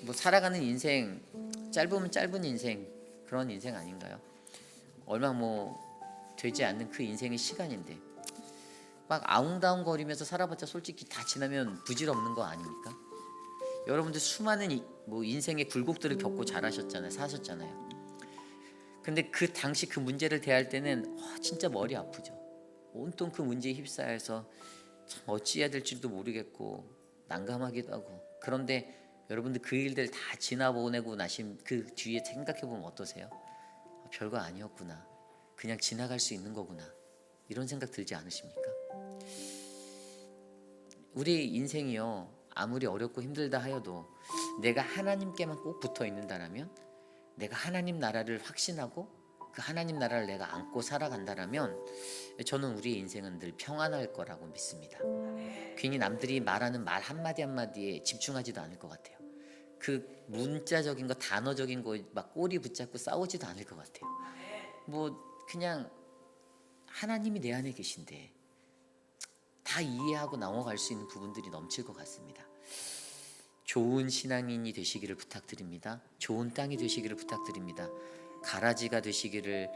뭐 살아가는 인생, 짧으면 짧은 인생, 그런 인생 아닌가요? 얼마 뭐 되지 않는 그 인생의 시간인데 막 아웅다웅거리면서 살아봤자 솔직히 다 지나면 부질없는 거 아닙니까? 여러분들 수많은 뭐 인생의 굴곡들을 겪고 자라셨잖아요, 사셨잖아요. 근데 그 당시 그 문제를 대할 때는 진짜 머리 아프죠. 온통 그 문제에 휩싸여서 참 어찌해야 될지도 모르겠고 난감하기도 하고. 그런데 여러분들 그 일들 다 지나보내고 나신 그 뒤에 생각해보면 어떠세요? 별거 아니었구나, 그냥 지나갈 수 있는 거구나, 이런 생각 들지 않으십니까? 우리 인생이요, 아무리 어렵고 힘들다 하여도 내가 하나님께만 꼭 붙어 있는다라면, 내가 하나님 나라를 확신하고 그 하나님 나라를 내가 안고 살아간다라면 저는 우리의 인생은 늘 평안할 거라고 믿습니다. 괜히 남들이 말하는 말 한마디 한마디에 집중하지도 않을 것 같아요. 그 문자적인 거, 단어적인 거 막 꼬리 붙잡고 싸우지도 않을 것 같아요. 뭐 그냥 하나님이 내 안에 계신데 다 이해하고 넘어갈 수 있는 부분들이 넘칠 것 같습니다. 좋은 신앙인이 되시기를 부탁드립니다. 좋은 땅이 되시기를 부탁드립니다. 가라지가 되시기를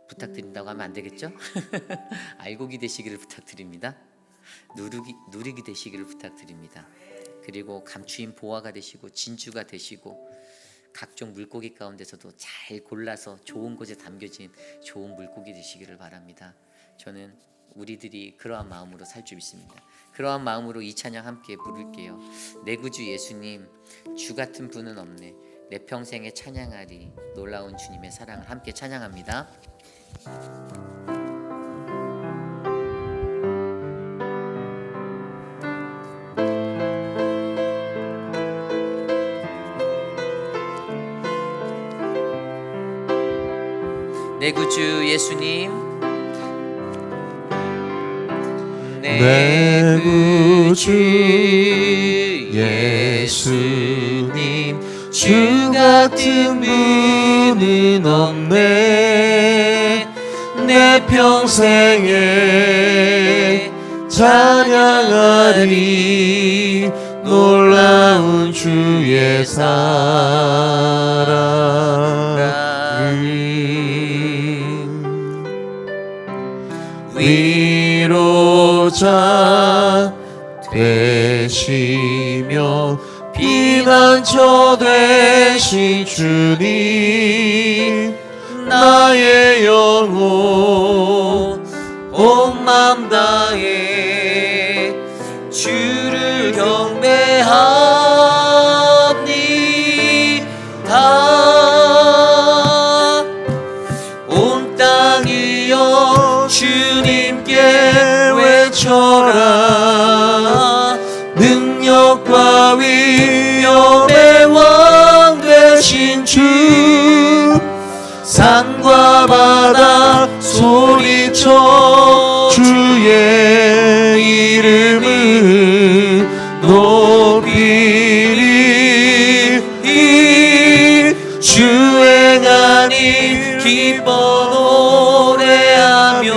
부탁드린다고 하면 안 되겠죠? 알곡이 되시기를 부탁드립니다. 누룩이 되시기를 부탁드립니다. 그리고 감추인 보화가 되시고 진주가 되시고 각종 물고기 가운데서도 잘 골라서 좋은 곳에 담겨진 좋은 물고기 되시기를 바랍니다. 저는 우리들이 그러한 마음으로 살 줄 믿습니다. 그러한 마음으로 이 찬양 함께 부를게요. 내 구주 예수님, 주 같은 분은 없네. 내 평생에 찬양하리 놀라운 주님의 사랑을. 함께 찬양합니다. 내 구주 예수님, 내 구주 예수님, 주 같은 분은 없네. 내 평생에 찬양하리 놀라운 주의 사랑을. 위로자 되시며 피난처 되신 주님, 나의 영혼 온 맘 다해 주를 경배합니다. 온 땅이여 주님께 외쳐라. 능력과 위엄의 왕 되신 주, 산과 바다 소리쳐 주의 이름을 높이리. 주행하니 기뻐 노래하며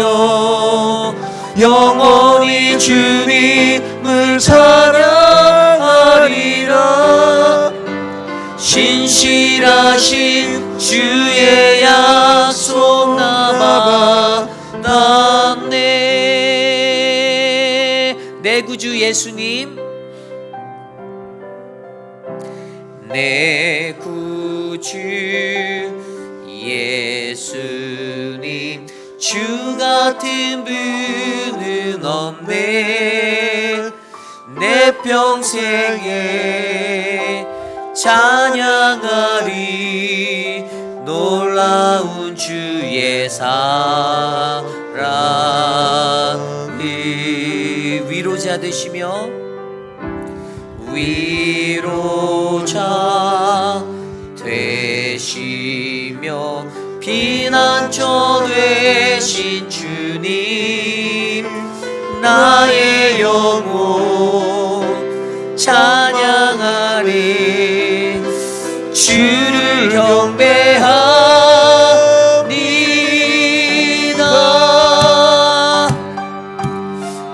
영원히 주님을 사랑하리라. 신실하신 주의 약속 나 받았네. 내 구주 예수님, 내 구주 예수님, 주 같은 분은 없네. 내 평생에 찬양하리 놀라운 주의 사랑이. 위로자 되시며 위로자 되시며 피난처 되신 주님, 나의 영혼 찬양하리 주를 경배합니다.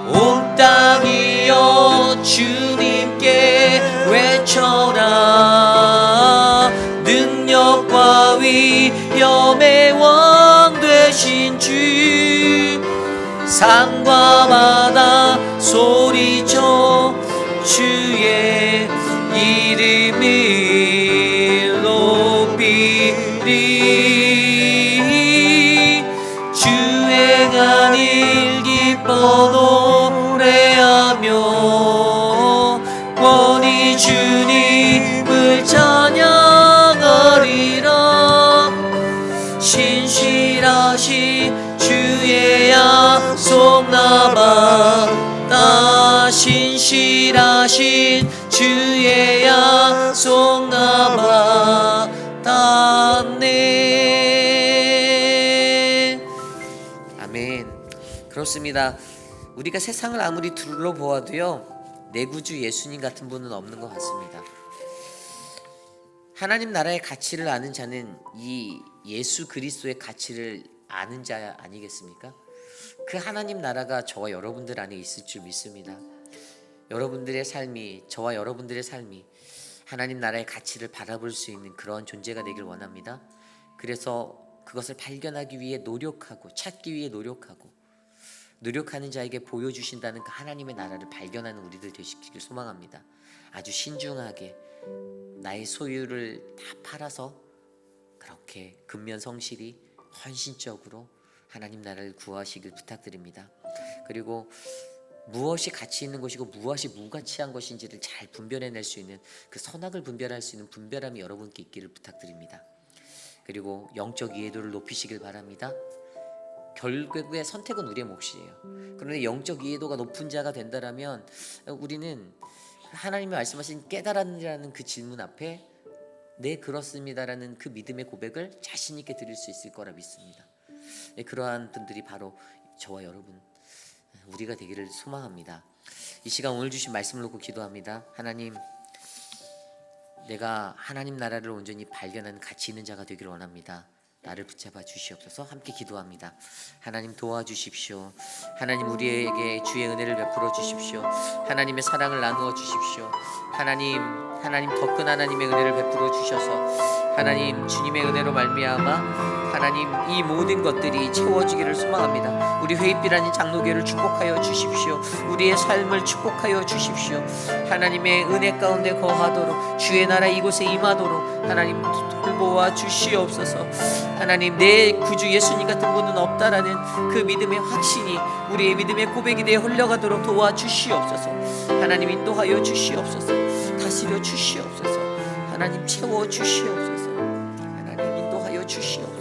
온 땅이여 주님께 외쳐라. 능력과 위엄의 왕 되신 주, 산과 바다 소리쳐 주의 이름을 높이리. 신실하신 주의 약속 나 받았네. 아멘. 그렇습니다. 우리가 세상을 아무리 둘러보아도요, 내 구주 예수님 같은 분은 없는 것 같습니다. 하나님 나라의 가치를 아는 자는 이 예수 그리스도의 가치를 아는 자 아니겠습니까? 그 하나님 나라가 저와 여러분들 안에 있을 줄 믿습니다. 여러분들의 삶이, 저와 여러분들의 삶이 하나님 나라의 가치를 바라볼 수 있는 그런 존재가 되길 원합니다. 그래서 그것을 발견하기 위해 노력하고, 찾기 위해 노력하는 자에게 보여주신다는 그 하나님의 나라를 발견하는 우리들 되시길 소망합니다. 아주 신중하게 나의 소유를 다 팔아서 그렇게 근면성실히 헌신적으로 하나님 나라를 구하시길 부탁드립니다. 그리고 무엇이 가치 있는 것이고 무엇이 무가치한 것인지를 잘 분별해낼 수 있는, 그 선악을 분별할 수 있는 분별함이 여러분께 있기를 부탁드립니다. 그리고 영적 이해도를 높이시길 바랍니다. 결국에 선택은 우리의 몫이에요. 그런데 영적 이해도가 높은 자가 된다라면 우리는 하나님이 말씀하신 깨달았느라는 그 질문 앞에 네 그렇습니다라는 그 믿음의 고백을 자신 있게 드릴 수 있을 거라 믿습니다. 그러한 분들이 바로 저와 여러분, 우리가 되기를 소망합니다. 이 시간 오늘 주신 말씀을 놓고 기도합니다. 하나님, 내가 하나님 나라를 온전히 발견하는 가치 있는 자가 되기를 원합니다. 나를 붙잡아 주시옵소서. 함께 기도합니다. 하나님 도와주십시오. 하나님 우리에게 주의 은혜를 베풀어 주십시오. 하나님의 사랑을 나누어 주십시오. 하나님 더 큰 하나님의 은혜를 베풀어 주셔서 하나님 주님의 은혜로 말미암아 하나님 이 모든 것들이 채워지기를 소망합니다. 우리 회입길 아닌 장로교를 축복하여 주십시오. 우리의 삶을 축복하여 주십시오. 하나님의 은혜 가운데 거하도록 주의 나라 이곳에 임하도록 하나님 돌보아 주시옵소서. 하나님 내 구주 예수님 같은 분은 없다라는 그 믿음의 확신이 우리의 믿음의 고백이 되어 흘러가도록 도와주시옵소서. 하나님 인도하여 주시옵소서. 다스려 주시옵소서. 하나님 채워 주시옵소서. 하나님 인도하여 주시옵소서.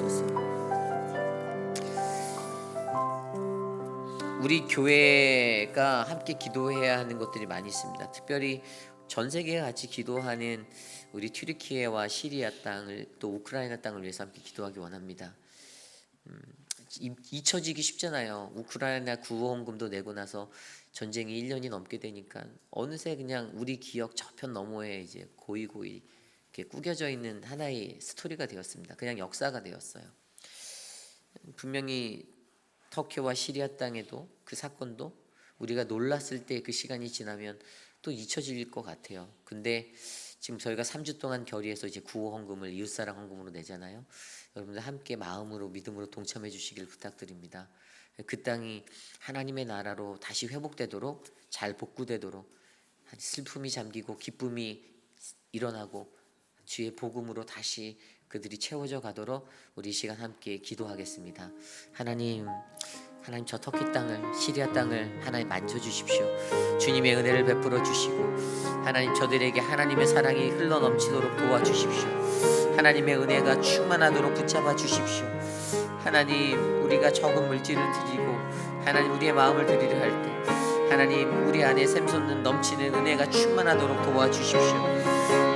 우리 교회가 함께 기도해야 하는 것들이 많이 있습니다. 특별히 전 세계가 같이 기도하는 우리 튀르키예와 시리아 땅을, 또 우크라이나 땅을 위해서 함께 기도하기 원합니다. 잊혀지기 쉽잖아요. 우크라이나 구호헌금도 내고 나서 전쟁이 1년이 넘게 되니까 어느새 그냥 우리 기억 저편 너머에 이제 고이고이 이렇게 꾸겨져 있는 하나의 스토리가 되었습니다. 그냥 역사가 되었어요. 분명히 터키와 시리아 땅에도 그 사건도 우리가 놀랐을 때 그 시간이 지나면 또 잊혀질 것 같아요. 근데 지금 저희가 3주 동안 결의해서 이제 구호 헌금을 이웃사랑 헌금으로 내잖아요. 여러분들 함께 마음으로 믿음으로 동참해 주시길 부탁드립니다. 그 땅이 하나님의 나라로 다시 회복되도록, 잘 복구되도록, 슬픔이 잠기고 기쁨이 일어나고 주의 복음으로 다시 그들이 채워져 가도록 우리 이 시간 함께 기도하겠습니다. 하나님 저 터키 땅을, 시리아 땅을 하나님 만져주십시오. 주님의 은혜를 베풀어 주시고 하나님 저들에게 하나님의 사랑이 흘러넘치도록 도와주십시오. 하나님의 은혜가 충만하도록 붙잡아 주십시오. 하나님 우리가 적은 물질을 드리고 하나님 우리의 마음을 드리려 할 때 하나님 우리 안에 샘솟는 넘치는 은혜가 충만하도록 도와주십시오.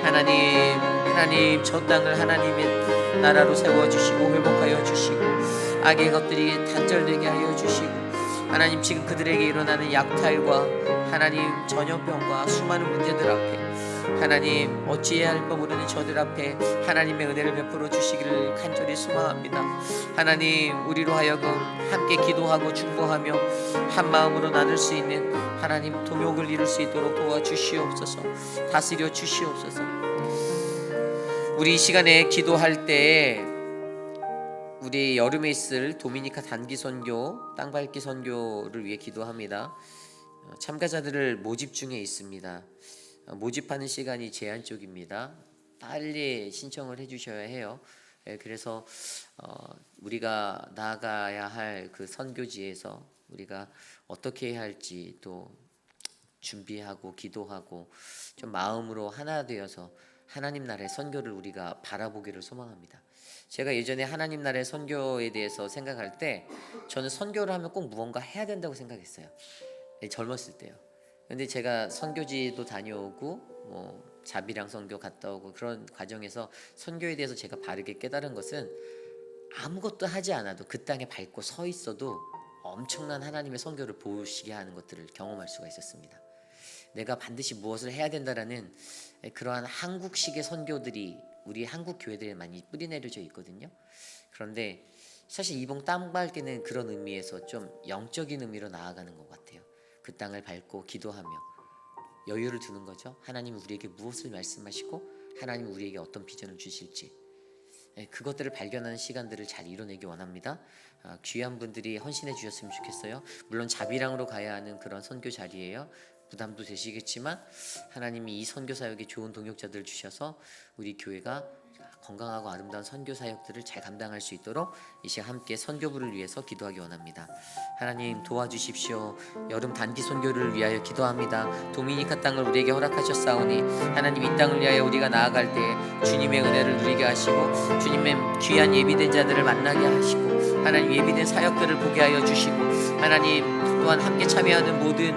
하나님 저 땅을 하나님의 나라로 세워주시고 회복하여 주시고 악의 것들이 단절되게 하여 주시고 하나님 지금 그들에게 일어나는 약탈과 하나님 전염병과 수많은 문제들 앞에 하나님 어찌해야 할 바 모르는 저들 앞에 하나님의 은혜를 베풀어 주시기를 간절히 소망합니다. 하나님 우리로 하여금 함께 기도하고 중보하며 한 마음으로 나눌 수 있는 하나님 동역을 이룰 수 있도록 도와주시옵소서. 다스려 주시옵소서. 우리 이 시간에 기도할 때 우리 여름에 있을 도미니카 단기 선교, 땅밟기 선교를 위해 기도합니다. 참가자들을 모집 중에 있습니다. 모집하는 시간이 제한적입니다. 빨리 신청을 해주셔야 해요. 그래서 우리가 나아가야 할 그 선교지에서 우리가 어떻게 해야 할지 또 준비하고 기도하고 좀 마음으로 하나 되어서 하나님 나라의 선교를 우리가 바라보기를 소망합니다. 제가 예전에 하나님 나라의 선교에 대해서 생각할 때 저는 선교를 하면 꼭 무언가 해야 된다고 생각했어요. 젊었을 때요. 근데 제가 선교지도 다녀오고 뭐 자비랑 선교 갔다 오고 그런 과정에서 선교에 대해서 제가 바르게 깨달은 것은 아무것도 하지 않아도 그 땅에 밟고 서 있어도 엄청난 하나님의 선교를 보시게 하는 것들을 경험할 수가 있었습니다. 내가 반드시 무엇을 해야 된다라는 그러한 한국식의 선교들이 우리 한국 교회들에 많이 뿌리내려져 있거든요. 그런데 사실 이봉 땅밟기는 그런 의미에서 좀 영적인 의미로 나아가는 것 같아요. 그 땅을 밟고 기도하며 여유를 두는 거죠. 하나님 우리에게 무엇을 말씀하시고 하나님 우리에게 어떤 비전을 주실지 그것들을 발견하는 시간들을 잘 이뤄내기 원합니다. 귀한 분들이 헌신해 주셨으면 좋겠어요. 물론 자비랑으로 가야 하는 그런 선교 자리예요. 부담도 되시겠지만 하나님이 이 선교 사역에 좋은 동역자들을 주셔서 우리 교회가 건강하고 아름다운 선교 사역들을 잘 감당할 수 있도록 이 시간 함께 선교부를 위해서 기도하기 원합니다. 하나님 도와주십시오. 여름 단기 선교를 위하여 기도합니다. 도미니카 땅을 우리에게 허락하셨사오니 하나님 이 땅을 위하여 우리가 나아갈 때 주님의 은혜를 누리게 하시고 주님의 귀한 예비된 자들을 만나게 하시고 하나님 예비된 사역들을 보게 하여 주시고 하나님 또한 함께 참여하는 모든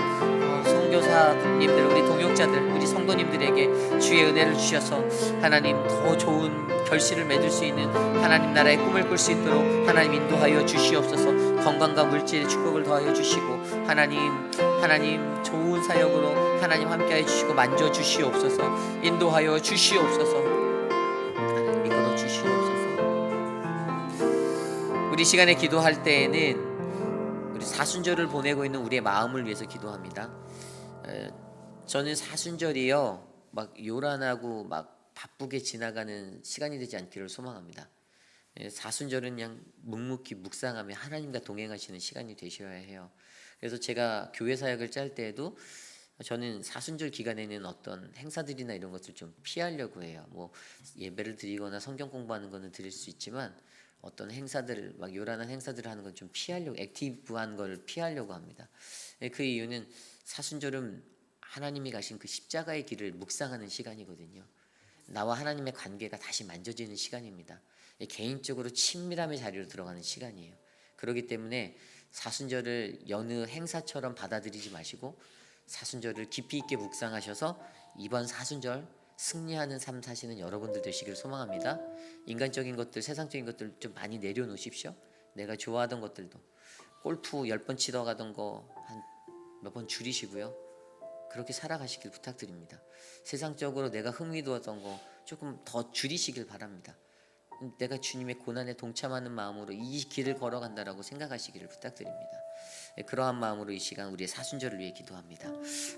선교사님들 우리 동역자들 우리 성도님들에게 주의 은혜를 주셔서 하나님 더 좋은 결실을 맺을 수 있는 하나님 나라의 꿈을 꿀 수 있도록 하나님 인도하여 주시옵소서. 건강과 물질의 축복을 더하여 주시고 하나님 좋은 사역으로 하나님 함께하여 주시고 만져 주시옵소서. 인도하여 주시옵소서. 하나님 이끌어 주시옵소서. 우리 시간에 기도할 때에는 우리 사순절을 보내고 있는 우리의 마음을 위해서 기도합니다. 저는 사순절이요 막 요란하고 막 바쁘게 지나가는 시간이 되지 않기를 소망합니다. 사순절은 그냥 묵묵히 묵상하며 하나님과 동행하시는 시간이 되셔야 해요. 그래서 제가 교회 사역을 짤 때에도 저는 사순절 기간에는 어떤 행사들이나 이런 것을 좀 피하려고 해요. 뭐 예배를 드리거나 성경 공부하는 거는 드릴 수 있지만 어떤 행사들 막 요란한 행사들을 하는 건 좀 피하려고 액티브한 걸 피하려고 합니다. 그 이유는 사순절은 하나님이 가신 그 십자가의 길을 묵상하는 시간이거든요. 나와 하나님의 관계가 다시 만져지는 시간입니다. 개인적으로 친밀함의 자리로 들어가는 시간이에요. 그렇기 때문에 사순절을 여느 행사처럼 받아들이지 마시고 사순절을 깊이 있게 묵상하셔서 이번 사순절 승리하는 삶 사시는 여러분들 되시길 소망합니다. 인간적인 것들, 세상적인 것들 좀 많이 내려놓으십시오. 내가 좋아하던 것들도 골프 10번 치러 가던 거 한 몇 번 줄이시고요. 그렇게 살아가시길 부탁드립니다. 세상적으로 내가 흥미도었던 거 조금 더 줄이시길 바랍니다. 내가 주님의 고난에 동참하는 마음으로 이 길을 걸어간다라고 생각하시기를 부탁드립니다. 그러한 마음으로 이 시간 우리의 사순절을 위해 기도합니다.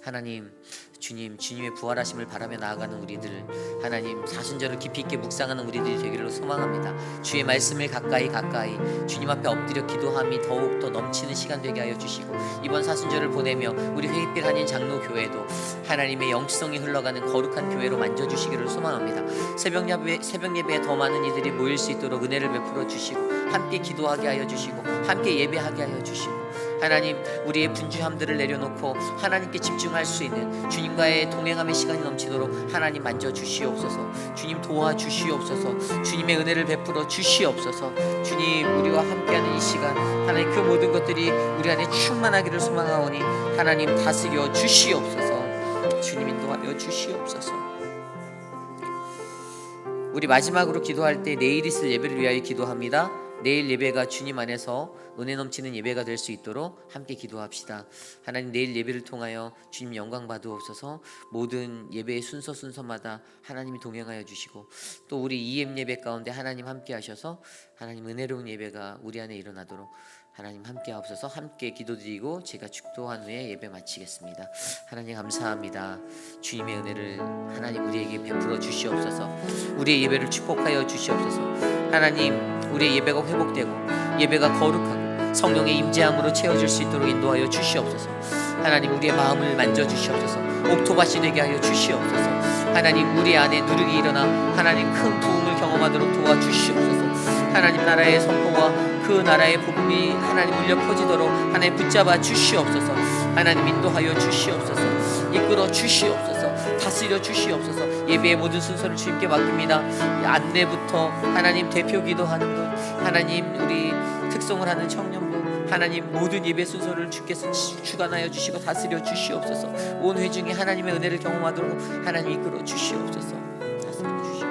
하나님, 주님의 부활하심을 바라며 나아가는 우리들, 하나님 사순절을 깊이 있게 묵상하는 우리들이 되기를 소망합니다. 주의 말씀을 가까이 주님 앞에 엎드려 기도함이 더욱 더 넘치는 시간 되게 하여 주시고 이번 사순절을 보내며 우리 회의빛 한인 장로교회도 하나님의 영성이 흘러가는 거룩한 교회로 만져주시기를 소망합니다. 새벽 예배에 더 많은 이들이 모일 수 있도록 은혜를 베풀어 주시고 함께 기도하게 하여 주시고 함께 예배하게 하여 주시고 하나님 우리의 분주함들을 내려놓고 하나님께 집중할 수 있는 주님과의 동행함의 시간이 넘치도록 하나님 만져 주시옵소서. 주님 도와주시옵소서. 주님의 은혜를 베풀어 주시옵소서. 주님 우리와 함께하는 이 시간 하나님 그 모든 것들이 우리 안에 충만하기를 소망하오니 하나님 다스려 주시옵소서. 주님 인도하여 주시옵소서. 우리 마지막으로 기도할 때 내일 있을 예배를 위하여 기도합니다. 내일 예배가 주님 안에서 은혜 넘치는 예배가 될 수 있도록 함께 기도합시다. 하나님 내일 예배를 통하여 주님 영광 받으옵소서. 모든 예배의 순서마다 하나님이 동행하여 주시고 또 우리 EM 예배 가운데 하나님 함께 하셔서 하나님 은혜로운 예배가 우리 안에 일어나도록 하나님 함께 하옵소서. 함께 기도드리고 제가 축도한 후에 예배 마치겠습니다. 하나님 감사합니다. 주님의 은혜를 하나님 우리에게 베풀어 주시옵소서. 우리의 예배를 축복하여 주시옵소서. 하나님 우리의 예배가 회복되고 예배가 거룩하고 성령의 임재함으로 채워질 수 있도록 인도하여 주시옵소서. 하나님 우리의 마음을 만져주시옵소서. 옥토밭이 되게 하여 주시옵소서. 하나님 우리 안에 누룩이 일어나 하나님 큰 부흥을 경험하도록 도와주시옵소서. 하나님 나라의 선포와 그 나라의 복음이 하나님 울려 퍼지도록 하나님 붙잡아 주시옵소서. 하나님 인도하여 주시옵소서. 이끌어 주시옵소서. 다스려 주시옵소서. 예배의 모든 순서를 주님께 맡깁니다. 안내부터 하나님 대표 기도하는 분, 하나님 우리 특송을 하는 청년부, 하나님 모든 예배 순서를 주께서 주관하여 주시고 다스려 주시옵소서. 온 회중이 하나님의 은혜를 경험하도록 하나님 이끌어 주시옵소서. 다스려 주시옵소서.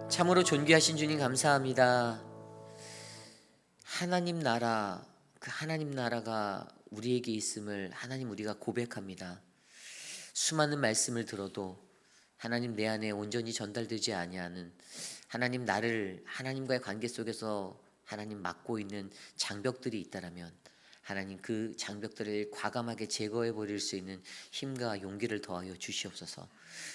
참으로 존귀하신 주님 감사합니다. 하나님 나라, 그 하나님 나라가 우리에게 있음을 하나님 우리가 고백합니다. 수많은 말씀을 들어도 하나님 내 안에 온전히 전달되지 아니하는, 하나님 나를 하나님과의 관계 속에서 하나님 막고 있는 장벽들이 있다라면 하나님 그 장벽들을 과감하게 제거해 버릴 수 있는 힘과 용기를 더하여 주시옵소서.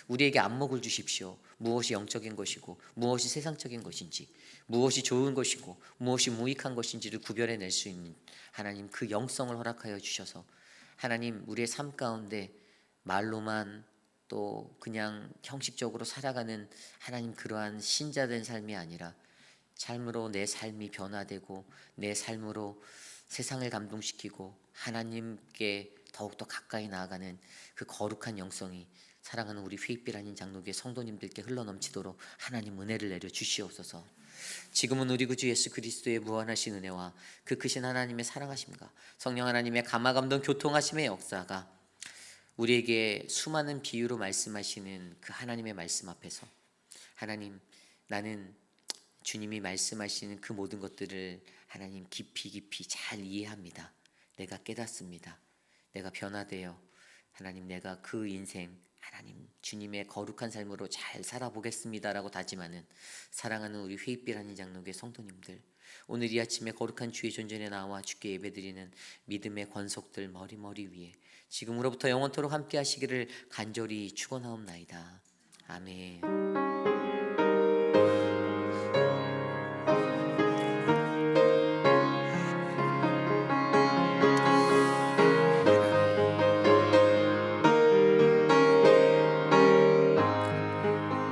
우리에게 안목을 주십시오. 무엇이 영적인 것이고 무엇이 세상적인 것인지, 무엇이 좋은 것이고 무엇이 무익한 것인지를 구별해낼 수 있는 하나님 그 영성을 허락하여 주셔서 하나님 우리의 삶 가운데 말로만 또 그냥 형식적으로 살아가는 하나님 그러한 신자된 삶이 아니라 삶으로 내 삶이 변화되고 내 삶으로 세상을 감동시키고 하나님께 더욱더 가까이 나아가는 그 거룩한 영성이 사랑하는 우리 휘입빌 아닌 장로교회 성도님들께 흘러넘치도록 하나님 은혜를 내려 주시옵소서. 지금은 우리 구주 예수 그리스도의 무한하신 은혜와 그 크신 하나님의 사랑하심과 성령 하나님의 감화감동 교통하심의 역사가 우리에게 수많은 비유로 말씀하시는 그 하나님의 말씀 앞에서 하나님, 나는 주님이 말씀하시는 그 모든 것들을 하나님 깊이 잘 이해합니다. 내가 깨닫습니다. 내가 변화되어 하나님 내가 그 인생 하나님 주님의 거룩한 삶으로 잘 살아보겠습니다라고 다짐하는 사랑하는 우리 휘입빌 아닌 장로교회 성도님들, 오늘 이 아침에 거룩한 주의 존전에 나와 주께 예배드리는 믿음의 권속들 머리 위에 지금으로부터 영원토록 함께 하시기를 간절히 축원하옵나이다. 아멘.